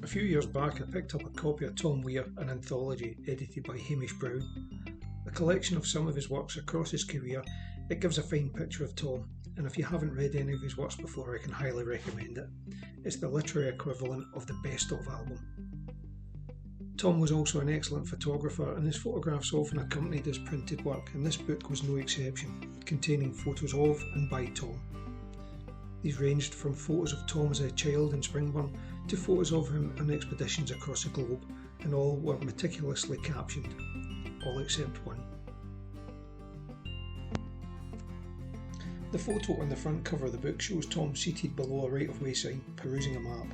A few years back I picked up a copy of Tom Weir, an anthology edited by Hamish Brown. A collection of some of his works across his career. It gives a fine picture of Tom, and if you haven't read any of his works before, I can highly recommend it. It's the literary equivalent of the best of album. Tom was also an excellent photographer, and his photographs often accompanied his printed work, and this book was no exception, containing photos of and by Tom. These ranged from photos of Tom as a child in Springburn to photos of him on expeditions across the globe, and all were meticulously captioned, all except one. The photo on the front cover of the book shows Tom seated below a right-of-way sign, perusing a map.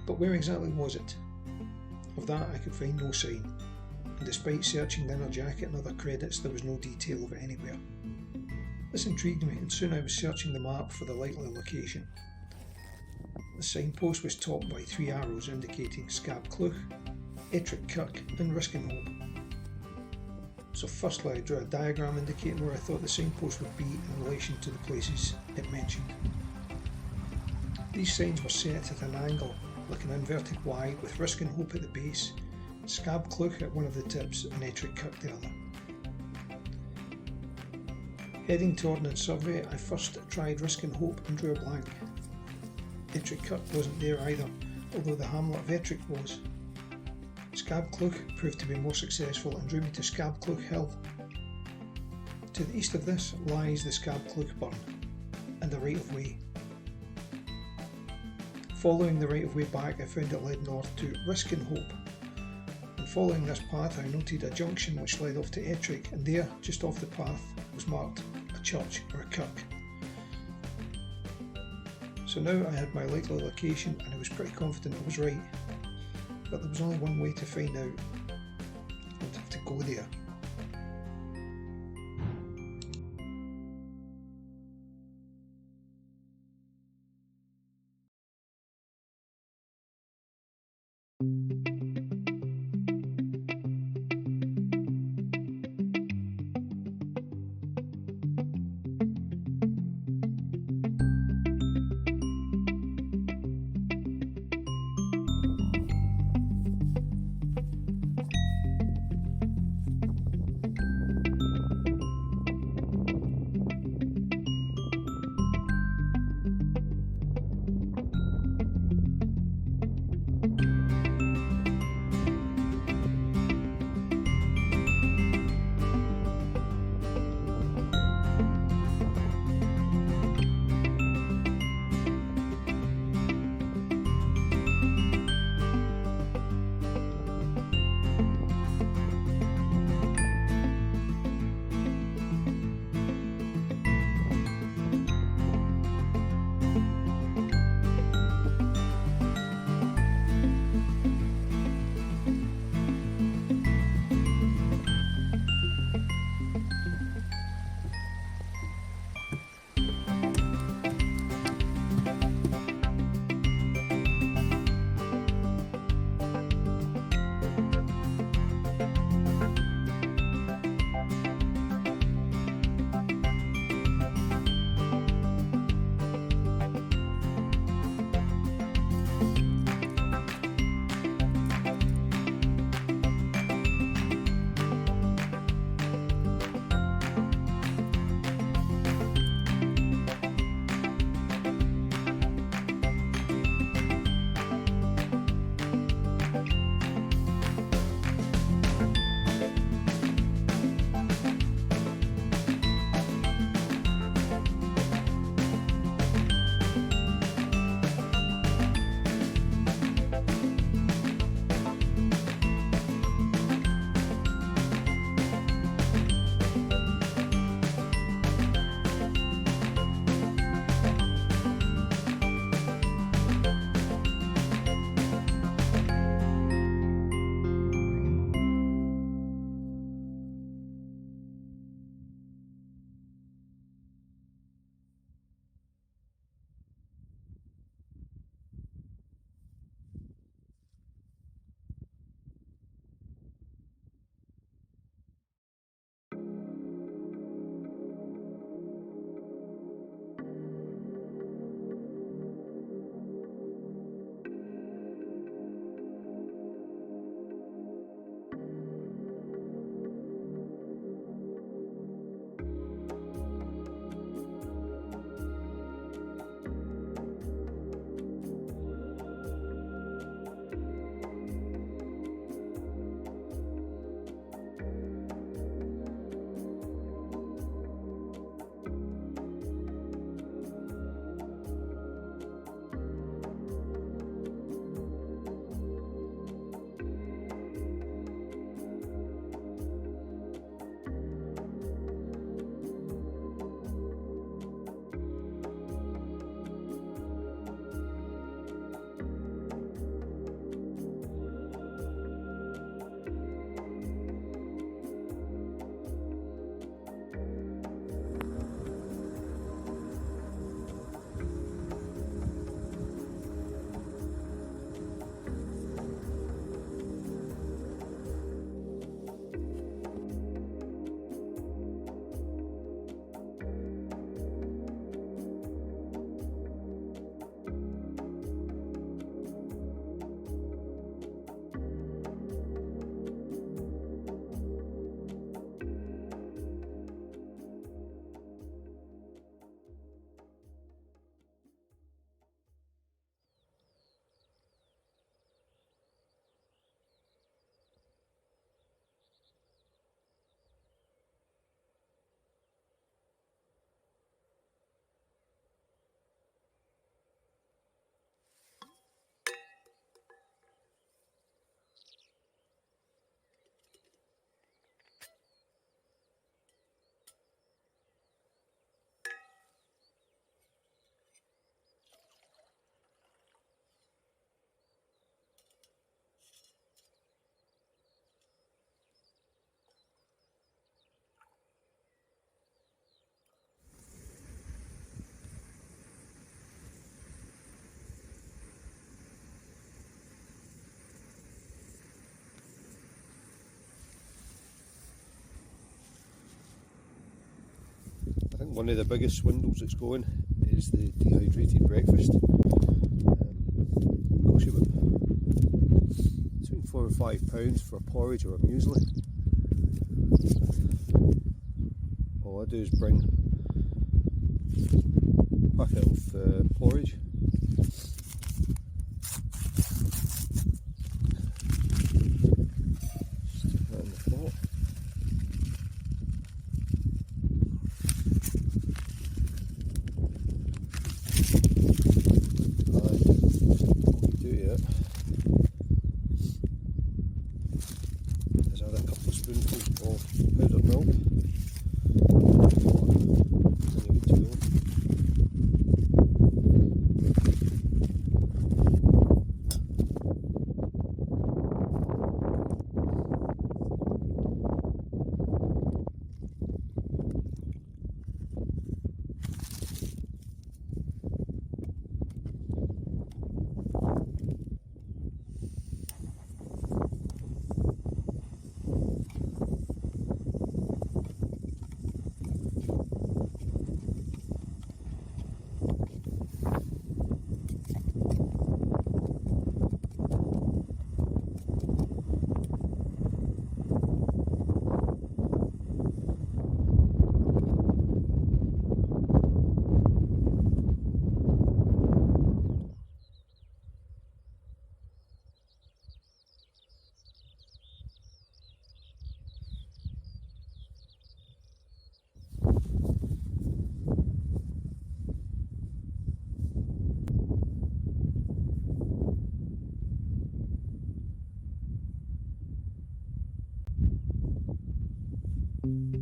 But where exactly was it? Of that I could find no sign, and despite searching the inner jacket and other credits, there was no detail of it anywhere. This intrigued me, and soon I was searching the map for the likely location. The signpost was topped by 3 arrows indicating Scab Cleuch, Ettrick Kirk and Riskinhope. So firstly I drew a diagram indicating where I thought the signpost would be in relation to the places it mentioned. These signs were set at an angle, like an inverted Y, with Riskinhope at the base, Scab Cleuch at one of the tips and Ettrick Kirk the other. Heading to Ordnance Survey, I first tried Riskinhope and drew a blank. Ettrick Kirk wasn't there either, although the hamlet of Ettrick was. Scab Cleuch proved to be more successful and drew me to Scab Cleuch Hill. To the east of this lies the Scab Cleuch Burn and the right-of-way. Following the right-of-way back, I found it led north to Riskinhope, and following this path I noted a junction which led off to Ettrick, and there, just off the path, was marked a church or a kirk. So now I had my likely location, and I was pretty confident I was right. But there was only one way to find out. I would have to go there. one of the biggest swindles that's going is the dehydrated breakfast. Costs you about between £4 and £5 for porridge or a muesli. All I do is bring a packet of porridge, stick that in the pot. Is add a couple of spoonfuls of powdered milk, and you're good to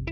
go.